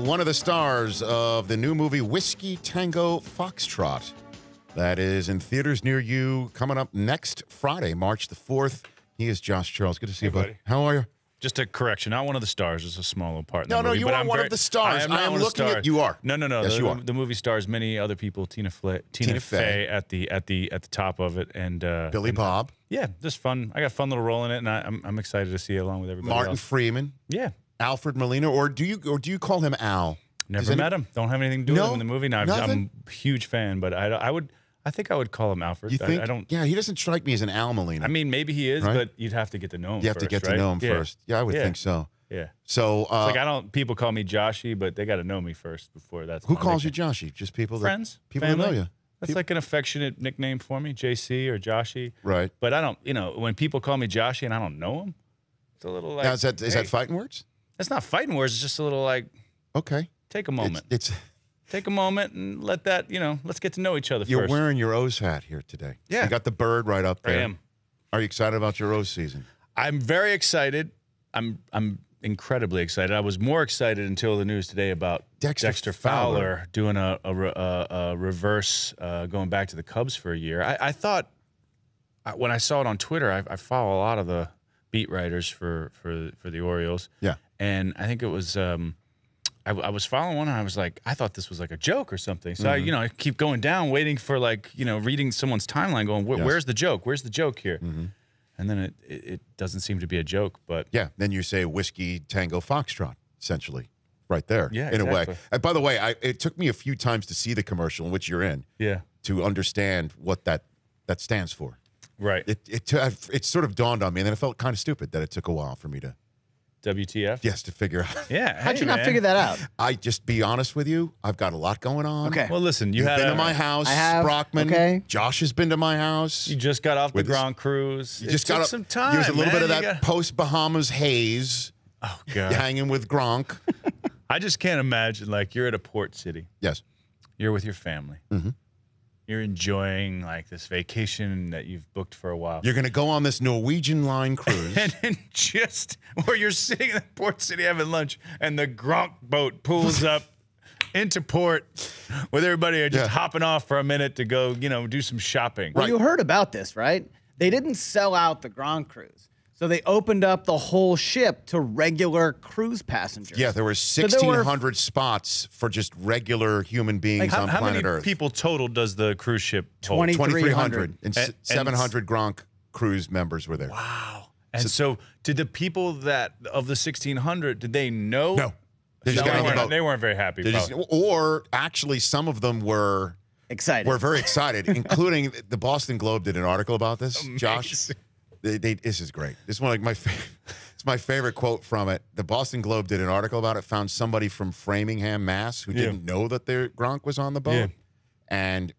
one of the stars of the new movie Whiskey Tango Foxtrot. That is in theaters near you coming up next Friday, March the 4th. He is Josh Charles. Good to see you, buddy. How are you? Just a correction. Not one of the stars. It's a small little part in the No, movie. you are one of the stars. I am looking at you. Are. No. Yes, you are. The movie stars many other people. Tina Fey at the top of it, and Billy Bob. Yeah, just fun. I got a fun little role in it, and I'm excited to see it along with everybody Martin else. Freeman. Yeah. Alfred Molina, or do you call him Al? Never met him. Don't have anything to do with him in the movie. No, nothing? I'm a huge fan, but I think I would call him Alfred. You think? I don't. Yeah, he doesn't strike me as an Al Molina. I mean, maybe he is, right? but you'd have to get to know him. You have to get to know him first. Yeah, I would think so. Yeah. So, it's like I don't. People call me Joshy, but they got to know me first before that's. Who calls you Joshy? Just people. Friends, people family. that know you. That's like an affectionate nickname for me, JC or Joshy. Right. But I don't. When people call me Joshy and I don't know him, it's a little like. Now, is that fighting words? It's not fighting words. It's just a little like. Okay. Take a moment. It's take a moment and let that, let's get to know each other You're first. wearing your O's hat here today. Yeah. You got the bird right up there. I am. Are you excited about your O's season? I'm very excited. I'm incredibly excited. I was more excited until the news today about Dexter Fowler doing a reverse, going back to the Cubs for a year. I thought, when I saw it on Twitter, I follow a lot of the beat writers for the Orioles. Yeah. And I think it was I was following one and I was like, I thought this was like a joke or something. So I keep going down, waiting for reading someone's timeline, going, where's the joke? Where's the joke here? And then it doesn't seem to be a joke, but yeah. Then you say Whiskey Tango Foxtrot, essentially, right there. Yeah, in exactly. a way. By the way, it took me a few times to see the commercial in which you're in. Yeah. To understand what that stands for. Right. It sort of dawned on me, and then it felt kind of stupid that it took a while for me to. WTF? Yes, to figure out. Yeah. How'd you not figure that out? I just be honest with you. I've got a lot going on. Okay. Well, listen, You've been to my house. I have. Brockman. Okay. Josh has been to my house. You just got off the With Grand Cruise. You just took got some time. There's a little bit of man. that post-Bahamas haze. Oh, God. Hanging with Gronk. I just can't imagine, you're at a port city. Yes. You're with your family. You're enjoying, this vacation that you've booked for a while. You're going to go on this Norwegian line cruise. And just where you're sitting in the port city having lunch, and the Gronk boat pulls up into port with everybody just hopping off for a minute to go, do some shopping. Well, you heard about this, right? They didn't sell out the Grand Cruise. So they opened up the whole ship to regular cruise passengers. Yeah, there were 1,600 spots for just regular human beings on how planet many Earth. people total does the cruise ship hold? 2,300. And, And 700 Gronk cruise members were there. Wow. And so did the people of the 1,600, did they know? No. They just got on the boat. They weren't very happy. Or actually, some of them were excited. We're very excited, including the Boston Globe did an article about this. Amazing. Josh, this is great. This is one of my it's my favorite quote from it. The Boston Globe did an article about it. Found somebody from Framingham, Mass, who didn't know that their Gronk was on the boat, and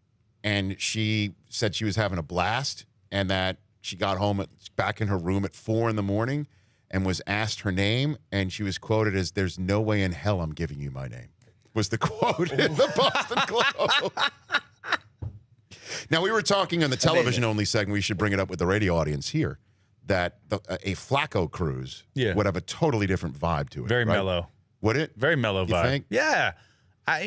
she said she was having a blast, and that she got home back in her room at 4 in the morning, and was asked her name, and she was quoted as, "There's no way in hell I'm giving you my name," was the quote in the Boston Globe. Now, we were talking on the television-only segment, we should bring it up with the radio audience here, that a Flacco cruise would have a totally different vibe to it. Very right? mellow. Would it? Very mellow vibe. Think? Yeah. I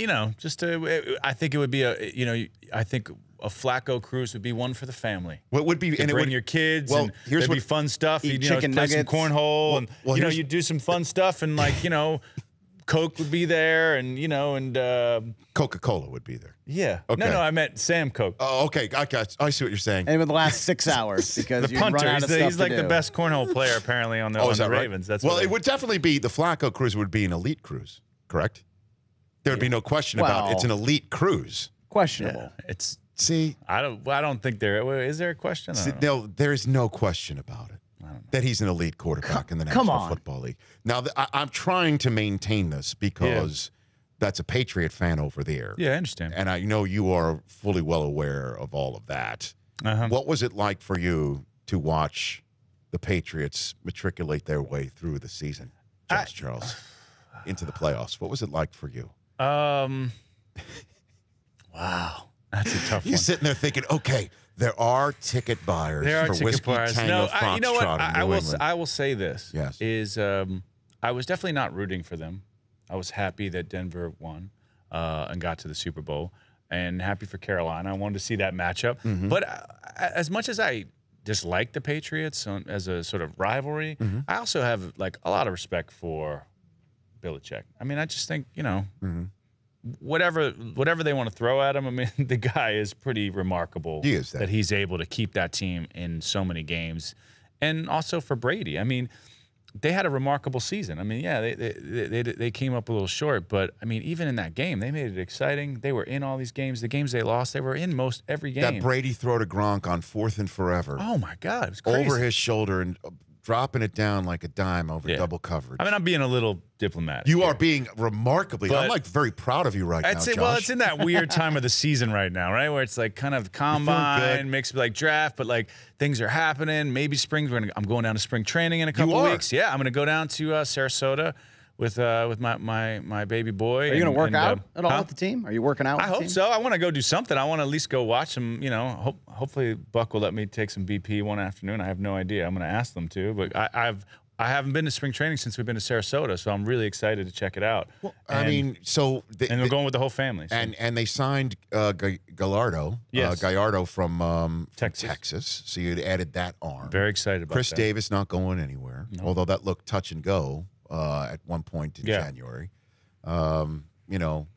think it would be I think a Flacco cruise would be one for the family. What would be, you and bring it would, your kids, well, and here's there'd be fun stuff. Eat You'd chicken play some nuggets. cornhole, and well, you do some fun stuff, and Coke would be there, and Coca-Cola would be there. Yeah. Okay. No, I meant Sam Coke. Oh, okay. I see what you're saying. And in the last 6 hours, because The you run punter. out of stuff He's like to the do. best cornhole player apparently on the, is that right? Ravens. That's well, what it would definitely be, the Flacco cruise would be an elite cruise, correct? There would be no question about it's an elite cruise. Questionable. It's. See, I don't think there is there a question. no, there is no question about it. That he's an elite quarterback in the National Football League. Now, I'm trying to maintain this because that's a Patriot fan over there. Yeah, I understand. And I know you are fully well aware of all of that. What was it like for you to watch the Patriots matriculate their way through the season, Josh Charles, into the playoffs? What was it like for you? Wow. That's a tough one. You're sitting there thinking, okay, there are ticket buyers for Whiskey Tango No, Foxtrot you know what? in New England. I will say this. Yes. Is I was definitely not rooting for them. I was happy that Denver won and got to the Super Bowl, and happy for Carolina. I wanted to see that matchup. But as much as I dislike the Patriots as a sort of rivalry, I also have like a lot of respect for Belichick. I mean, I just think, you know, whatever they want to throw at him, I mean, the guy is pretty remarkable. He is that he's able to keep that team in so many games. And also for Brady, I mean, they had a remarkable season. I mean, yeah, they came up a little short, but I mean, even in that game, they made it exciting. They were in all these games. The games they lost, they were in most every game. That Brady throw to Gronk on 4th and forever. Oh my God, it was crazy. Over his shoulder and dropping it down like a dime over double coverage. I mean, I'm being a little diplomatic. You are being remarkably. I'm like very proud of you right now, Josh. Well, it's in that weird time of the season right now, right, where it's like kind of combine mixed with like draft, but like things are happening. Maybe spring. I'm going down to spring training in a couple weeks. Yeah, I'm going to go down to Sarasota with my baby boy. Are you going to work out at all with the team? Are you working out with the team? I hope so. I want to go do something. I want to at least go watch some, you know, hopefully Buck will let me take some BP one afternoon. I have no idea. I'm going to ask them to, but I haven't been to spring training since we've been to Sarasota, so I'm really excited to check it out. Well, I mean, so and we're going with the whole family. So. And they signed Gallardo, Gallardo from Texas. So you added that arm. Very excited about Chris that. Davis not going anywhere, although that looked touch and go at one point in January. You know,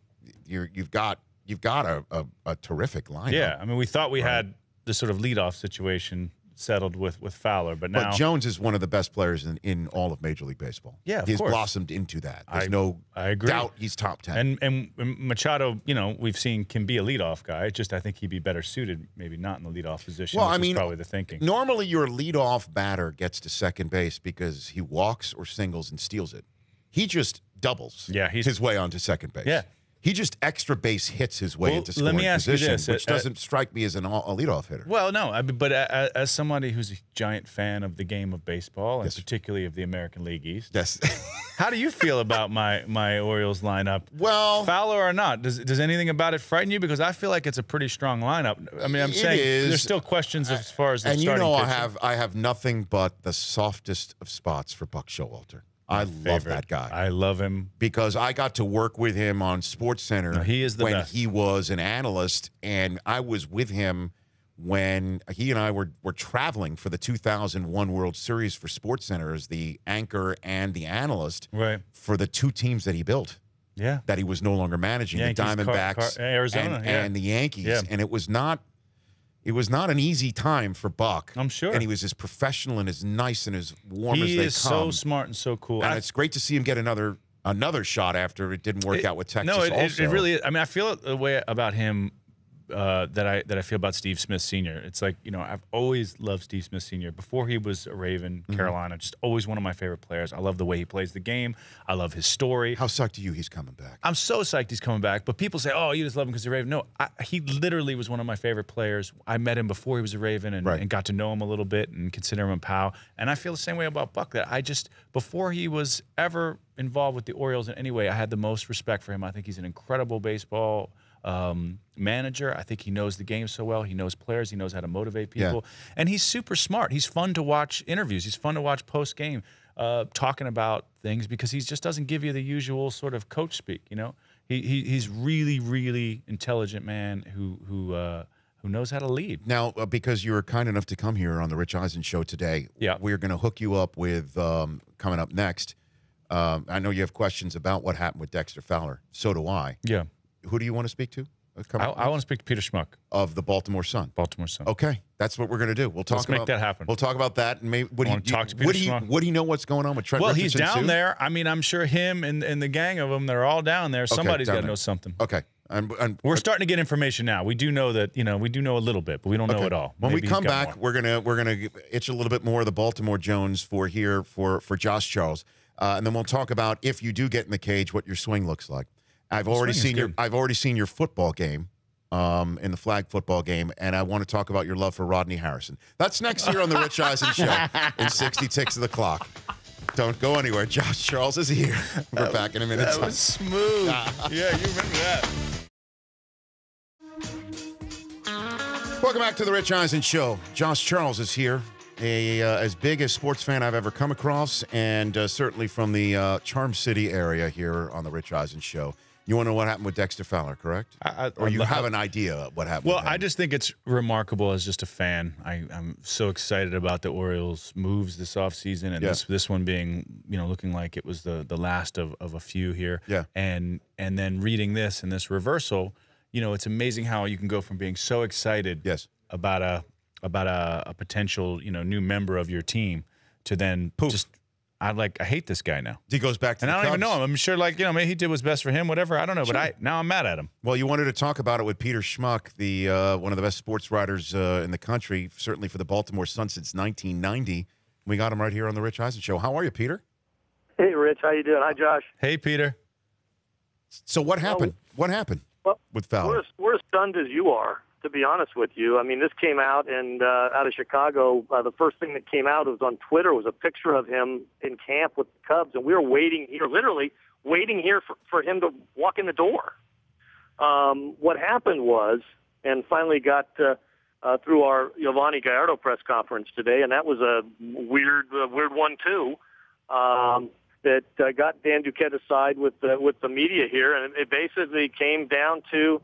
you've got a terrific lineup. Yeah, I mean, we thought we had the sort of leadoff situation settled with Fowler, but now Jones is one of the best players in all of Major League Baseball. Yeah, of he's course. blossomed into that. There's I agree. doubt he's top 10. And Machado, you know, we've seen can be a leadoff guy. Just I think he'd be better suited, maybe not in the leadoff position. Well, which I mean, is probably the thinking. Normally, your leadoff batter gets to second base because he walks or singles and steals it. He just doubles his way onto second base. Yeah. He just extra base hits his way into scoring position, which doesn't strike me as a leadoff hitter. Well, no, but as somebody who's a giant fan of the game of baseball, and particularly of the American League East, how do you feel about my Orioles lineup? Well, Fowler or not, does anything about it frighten you? Because I feel like it's a pretty strong lineup. I mean, I'm saying there's still questions as far as the starting pitching. I have nothing but the softest of spots for Buck Showalter. I love that guy. I love him because I got to work with him on SportsCenter when he was an analyst, and I was with him when he and I were traveling for the 2001 World Series for SportsCenter as the anchor and the analyst for the two teams that he built. Yeah, that he was no longer managing, Yankees, the Diamondbacks, Arizona, and the Yankees, and it was not an easy time for Buck. I'm sure. And he was as professional and as nice and as warm as they come. He is so smart and so cool. And it's great to see him get another shot after it didn't work out with Texas. No, it really is. I mean, I feel the way about him that I feel about Steve Smith Sr. It's like, you know, I've always loved Steve Smith Sr. Before he was a Raven, Carolina, just always one of my favorite players. I love the way he plays the game. I love his story. How psyched are you he's coming back? I'm so psyched he's coming back. But people say, oh, you just love him because he's a Raven. No, he literally was one of my favorite players. I met him before he was a Raven and got to know him a little bit and consider him a pal. And I feel the same way about Buck, that before he was ever involved with the Orioles in any way, I had the most respect for him. I think he's an incredible baseball manager. I think he knows the game so well. He knows players. He knows how to motivate people. And he's super smart. He's fun to watch interviews. He's fun to watch post-game talking about things because he just doesn't give you the usual sort of coach speak, you know? He's really, really intelligent man who knows how to lead. Now, because you were kind enough to come here on the Rich Eisen Show today, we're going to hook you up with, coming up next, I know you have questions about what happened with Dexter Fowler. So do I. Yeah. Who do you want to speak to? I want to speak to Peter Schmuck of the Baltimore Sun. Baltimore Sun. Okay, that's what we're going to do. Let's make that happen. We'll talk about that. And maybe talk to Peter Schmuck. What do you know? What's going on with Trent? Well, Richardson he's down too? there. I mean, I'm sure him and the gang of them, they're all down there. Somebody's got to know something. Okay. And we're starting to get information now. We do know that, you know, we do know a little bit, but we don't know it all. When we come back, we're gonna itch a little bit more of the Baltimore Jones for Josh Charles, and then we'll talk about, if you do get in the cage, what your swing looks like. I've already seen your football game, in the flag football game, and I want to talk about your love for Rodney Harrison. That's next year on the Rich Eisen Show in 60 ticks of the clock. Don't go anywhere. Josh Charles is here. We're back in a minute. That was smooth. Yeah, you remember that. Welcome back to the Rich Eisen Show. Josh Charles is here as big a sports fan I've ever come across, and certainly from the Charm City area here on the Rich Eisen Show. You want to know what happened with Dexter Fowler, correct? Or you have an idea of what happened? Well, with him? I just think it's remarkable as just a fan. I'm so excited about the Orioles' moves this offseason, and this one being, looking like it was the last of a few here. Yeah. And then reading this and this reversal, it's amazing how you can go from being so excited about a potential new member of your team to then just. I hate this guy now. He goes back to and the I don't Cubs. even know him. I'm sure, maybe he did what's best for him, whatever. I don't know, but now I'm mad at him. Well, you wanted to talk about it with Peter Schmuck, the one of the best sports writers in the country, certainly for the Baltimore Sun since 1990. We got him right here on the Rich Eisen Show. How are you, Peter? Hey, Rich. How you doing? Hi, Josh. Hey, Peter. So what happened? What happened with Fowler? We're as stunned as you are, to be honest with you. I mean, this came out, and out of Chicago, the first thing that came out was on Twitter was a picture of him in camp with the Cubs, and we were waiting here, literally waiting here for him to walk in the door. What happened was, and finally got through our Giovanni Gallardo press conference today, and that was a weird one too. That got Dan Duquette aside with the media here, and it basically came down to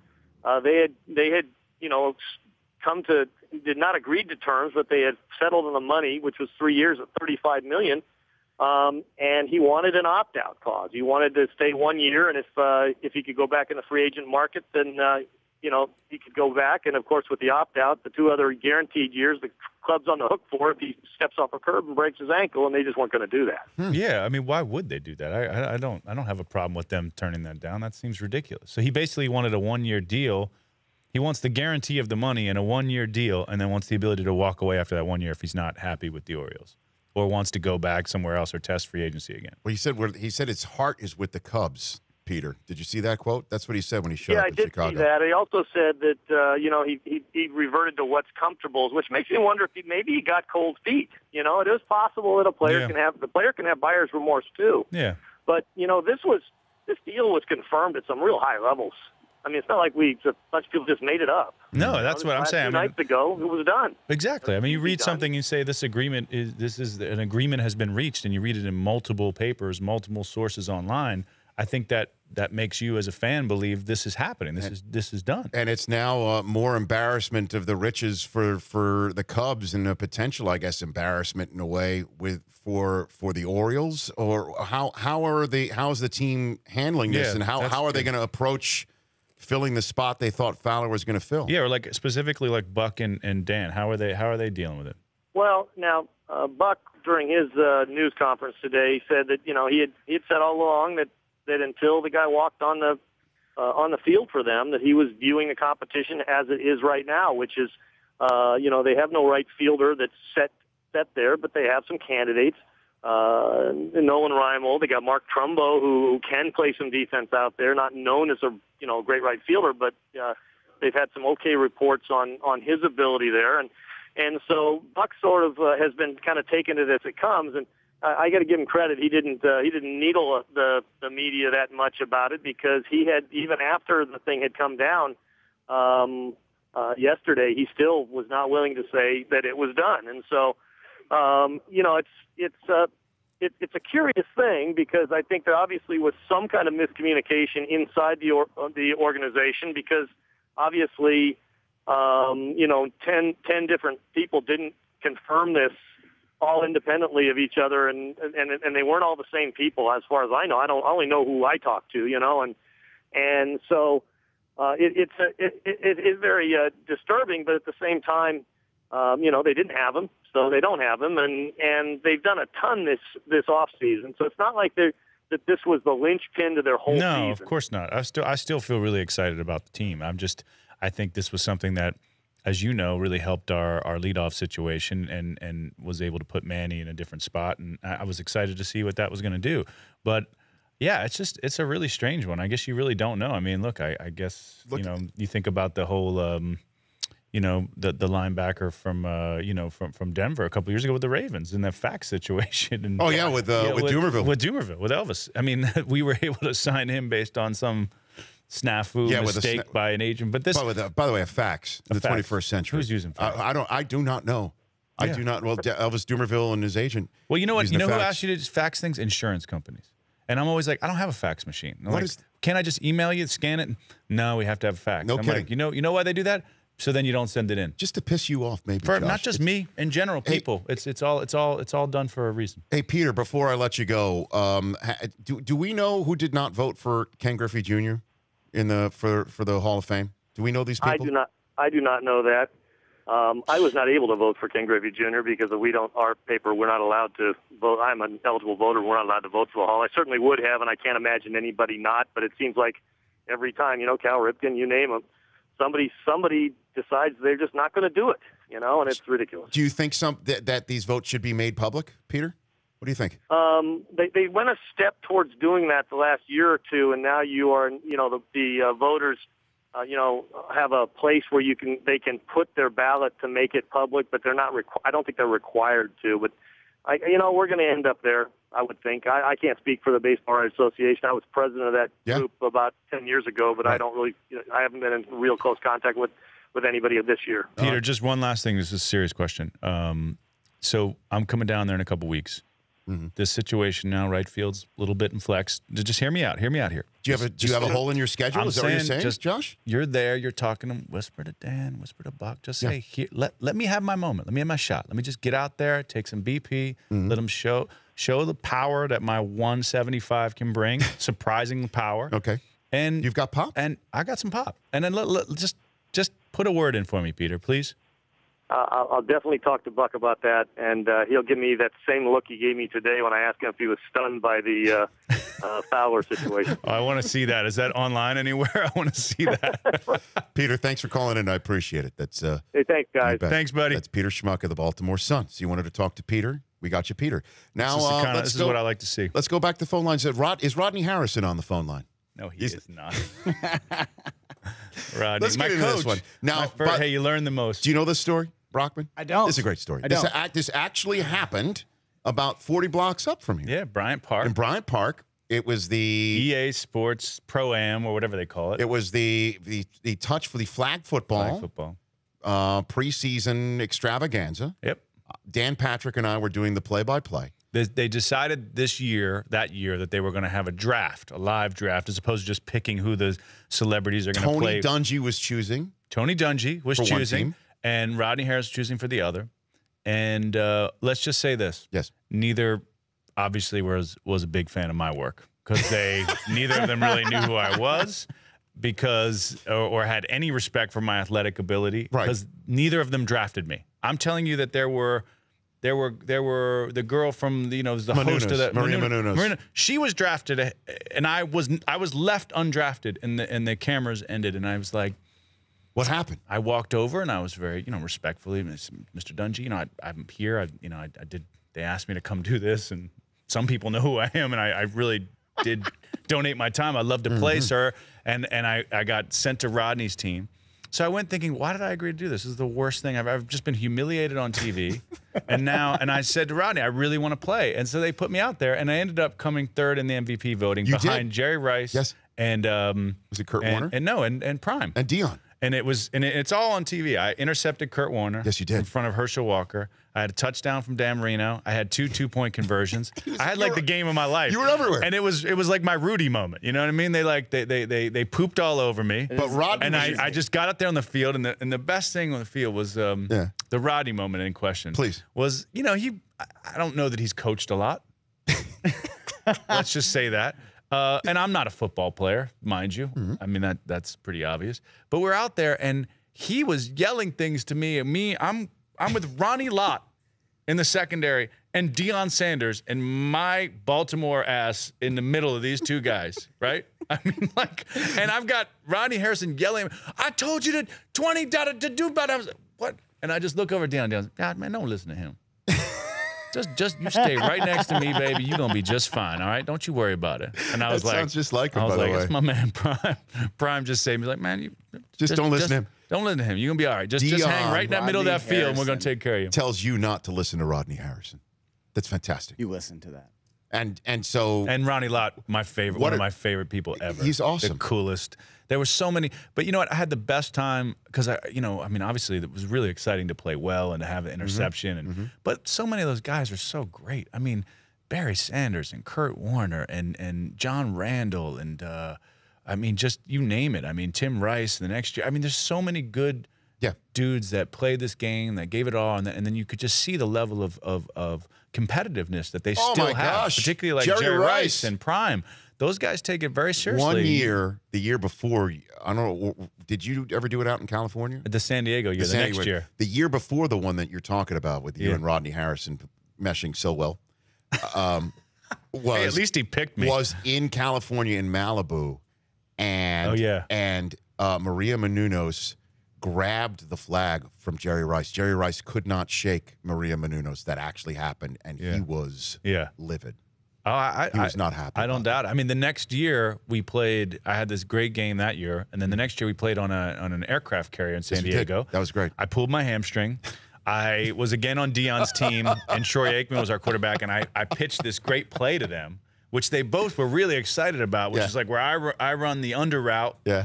they had did not agree to terms, but they had settled on the money, which was 3 years at $35 million. And he wanted an opt-out clause. He wanted to stay 1 year, and if he could go back in the free agent market, then he could go back. And of course, with the opt-out, the 2 other guaranteed years, the club's on the hook for if he steps off a curb and breaks his ankle, and they just weren't going to do that. Yeah, I mean, why would they do that? I don't have a problem with them turning that down. That seems ridiculous. So he basically wanted a 1 year deal. He wants the guarantee of the money in a 1 year deal, and then wants the ability to walk away after that 1 year if he's not happy with the Orioles, or wants to go back somewhere else or test free agency again. Well, he said his heart is with the Cubs. Peter, did you see that quote? That's what he said when he showed up in Chicago. Yeah, I did see that. He also said that he reverted to what's comfortable, which makes me wonder if maybe he got cold feet. It is possible that a player can have buyer's remorse too. Yeah. But this deal was confirmed at some real high levels. I mean, it's not like a bunch of people just made it up. No, that's what I'm saying. 2 nights ago, it was done. Exactly. I mean, you read something, you say this is an agreement has been reached, and you read it in multiple papers, multiple sources online. I think that makes you as a fan believe this is happening. This is done. And it's now more embarrassment of the riches for the Cubs, and a potential, I guess, embarrassment in a way for the Orioles. Or how's the team handling this, and how are they going to approach filling the spot they thought Fowler was going to fill? Yeah, or specifically Buck and Dan. How are they dealing with it? Well, now Buck during his news conference today said that he had said all along that until the guy walked on the field for them, that he was viewing the competition as it is right now, which is they have no right fielder that's set there, but they have some candidates. Nolan Reimold, they got Mark Trumbo, who can play some defense out there, not known as a great right fielder, but they've had some okay reports on his ability there, and so Buck sort of has been kind of taking it as it comes, and I got to give him credit. He didn't needle the media that much about it, because he had, even after the thing had come down yesterday, he still was not willing to say that it was done, and so. It's a curious thing, because I think there obviously was some kind of miscommunication inside the organization, because obviously, 10 different people didn't confirm this all independently of each other, and they weren't all the same people as far as I know. I only know who I talk to, and so it is very disturbing, but at the same time, they didn't have him. So they don't have him, and they've done a ton this off season. So it's not like that this was the linchpin to their whole season. No, of course not. I still feel really excited about the team. I think this was something that, as you know, really helped our leadoff situation, and was able to put Manny in a different spot. And I was excited to see what that was going to do. But yeah, it's a really strange one. I guess you really don't know. I mean, look, I guess you think about the whole. The linebacker from Denver a couple years ago with the Ravens in that fax situation. And, with Dumervil. With Dumervil, with Elvis. I mean, we were able to sign him based on some snafu mistake by an agent. But this, by the way, a fax in the 21st century. Who's using fax? I do not know. I do not. Well, Elvis Dumervil and his agent. Well, you know what? using You the know who fax. asked you to just fax things? Insurance companies. And I'm always like, I don't have a fax machine. And I'm like, can't I just email you, scan it? No, we have to have a fax. No I'm kidding. like, you know why they do that? So then you don't send it in. Just to piss you off, maybe. For Josh. not just me, in general, people. It's all done for a reason. Hey, Peter, before I let you go, do we know who did not vote for Ken Griffey Jr. for the Hall of Fame? Do we know these people? I do not know that. I was not able to vote for Ken Griffey Jr. because our paper, we're not allowed to vote. I'm an eligible voter. We're not allowed to vote for the Hall. I certainly would have, and I can't imagine anybody not. But it seems like every time, Cal Ripken, you name him, somebody decides they're just not going to do it, and it's ridiculous. Do you think that these votes should be made public, Peter? What do you think? They went a step towards doing that the last year or two, and now you are, the voters. Have a place where they can put their ballot to make it public, but they're not. I don't think they're required to. But we're going to end up there. I would think. I can't speak for the Baseball Writers Association. I was president of that group about 10 years ago, but I don't really. I haven't been in real close contact with anybody of this year. Peter, just one last thing. This is a serious question. So I'm coming down there in a couple weeks. Mm-hmm. This situation now, right field's a little bit in flex. Just hear me out. Hear me out here. Do you have a hole in your schedule? Is that what you're saying, Josh? You're there. You're talking to him. Whisper to Dan. Whisper to Buck. Just say, here, let me have my moment. Let me have my shot. Let me just get out there, take some BP. Let them show the power that my 175 can bring. Surprising power. Okay. And you've got pop. And I got some pop. And then just put a word in for me, Peter, please. I'll definitely talk to Buck about that, and he'll give me that same look he gave me today when I asked him if he was stunned by the Fowler situation. Oh, I want to see that. Is that online anywhere? I want to see that. Peter, thanks for calling in. I appreciate it. That's hey, thanks, guys. Thanks, buddy. That's Peter Schmuck of the Baltimore Sun. So you wanted to talk to Peter? We got you, Peter. Now, this is what I like to see. Let's go back to the phone lines. Is Rodney Harrison on the phone line? No, he is not. Rodney, let's get into this one. Now, hey, you learned the most. Do you know this story, Brockman? I don't. This is a great story. I don't. This actually happened about 40 blocks up from here. Yeah, Bryant Park. In Bryant Park, it was the EA Sports Pro-Am or whatever they call it. It was the touch for the flag football preseason extravaganza. Yep. Dan Patrick and I were doing the play-by-play. They decided that year, that they were going to have a live draft, as opposed to just picking who the celebrities are going to play. Tony Dungy was choosing. Tony Dungy was choosing, and Rodney Harris was choosing for the other. And let's just say this. Yes. Neither, obviously, was a big fan of my work, because neither of them really knew who I was, or had any respect for my athletic ability, because neither of them drafted me. I'm telling you that there were the girl from the host of that Maria Menounos. She was drafted, and I was left undrafted, and the cameras ended, and I was like, what happened? I walked over and I was very respectfully, Mr. Dungy, I'm here. They asked me to come do this, and some people know who I am, and I really did donate my time. I love to play, sir, and I got sent to Rodney's team. So I went thinking, why did I agree to do this? This is the worst thing. I've just been humiliated on TV. and I said to Rodney, I really want to play. And so they put me out there, and I ended up coming third in the MVP voting behind Jerry Rice. Yes. And was it Kurt Warner? And Prime. And Dion. And it's all on TV. I intercepted Kurt Warner. Yes, you did. In front of Herschel Walker. I had a touchdown from Dan Marino. I had 2 2-point conversions. I had the game of my life. You were everywhere. And it was like my Rudy moment. You know what I mean? They pooped all over me. But Rodney, and I just got out there on the field, and the best thing on the field was the Rodney moment in question. Please. Was I don't know that he's coached a lot. Let's just say that. And I'm not a football player, mind you. Mm-hmm. I mean, that's pretty obvious. But we're out there, and he was yelling things to me. And I'm with Ronnie Lott in the secondary and Deion Sanders and my Baltimore ass in the middle of these two guys, right? I mean, and I've got Rodney Harrison yelling, I told you to 20 to do better. I was like, what? And I just look over at Deion. God, man, don't listen to him. Just you stay right next to me, baby. You're gonna be just fine, all right? Don't you worry about it. And I was like, sounds just like him, I was by like, the way. it's my man Prime. Prime just saved me. He's like, man, you just don't listen to him. Don't listen to him. You're gonna be all right. Just hang right in that middle of that field, and we're gonna take care of you. Tells you not to listen to Rodney Harrison. That's fantastic. You listen to that. And Ronnie Lott, one of my favorite people ever. He's awesome. The coolest. There were so many, but you know what? I had the best time because obviously it was really exciting to play well and to have the interception, but so many of those guys are so great. I mean, Barry Sanders and Kurt Warner and John Randall and just you name it. I mean, Tim Rice the next year. I mean, there's so many good dudes that played this game, that gave it all, and then you could just see the level of competitiveness that they still have, particularly like Jerry Rice and Prime. Those guys take it very seriously. One year, the year before, I don't know, did you ever do it out in California? The San Diego year, the next year. The year before the one that you're talking about with you and Rodney Harrison meshing so well. Hey, at least he picked me. Was in California in Malibu, and Maria Menounos grabbed the flag from Jerry Rice. Jerry Rice could not shake Maria Menounos. That actually happened, and he was livid. Oh, he was not happy. I don't doubt it. I mean, the next year we played. I had this great game that year, and then the next year we played on an aircraft carrier in San Diego. That was great. I pulled my hamstring. I was again on Dion's team, and Troy Aikman was our quarterback, and I pitched this great play to them, which they both were really excited about, which is like where I run the under route. Yeah.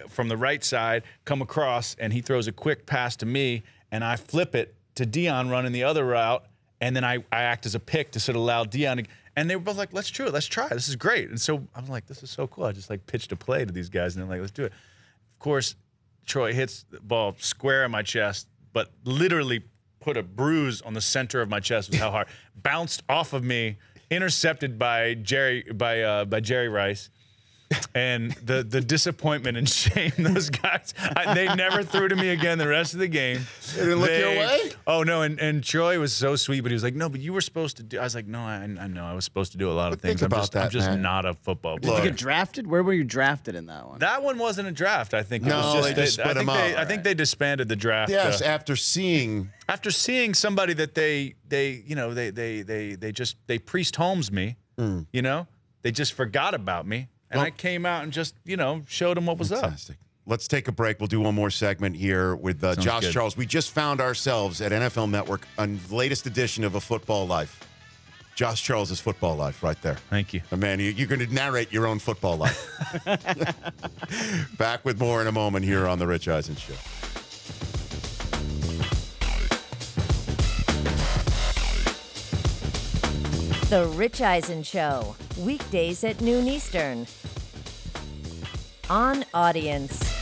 From the right side, come across, and he throws a quick pass to me, and I flip it to Dion running the other route, and then I act as a pick to sort of allow Dion to, and they were both like, let's do it, let's try it, this is great. And so I'm like, this is so cool. I just like pitched a play to these guys, and they're like, let's do it. Of course, Troy hits the ball square in my chest, but literally put a bruise on the center of my chest was how hard. Bounced off of me, intercepted by Jerry Rice. And the disappointment and shame, those guys, they never threw to me again the rest of the game. They didn't look your way? Oh, no, and Troy was so sweet, but he was like, no, but you were supposed to do. I was like, no, I know I was supposed to do a lot of things. I'm just not a football player. Did you get drafted? Where were you drafted in that one? That one wasn't a draft, I think. They just split them up. I think they disbanded the draft. Yes, after seeing somebody that they Priest Holmes me, they just forgot about me. And I came out and just, showed them what was up. Let's take a break. We'll do one more segment here with Josh Charles. We just found ourselves at NFL Network on the latest edition of A Football Life. Josh Charles' Football Life right there. Thank you. Man, you're going to narrate your own football life. Back with more in a moment here on The Rich Eisen Show. The Rich Eisen Show, weekdays at noon Eastern. On Audience.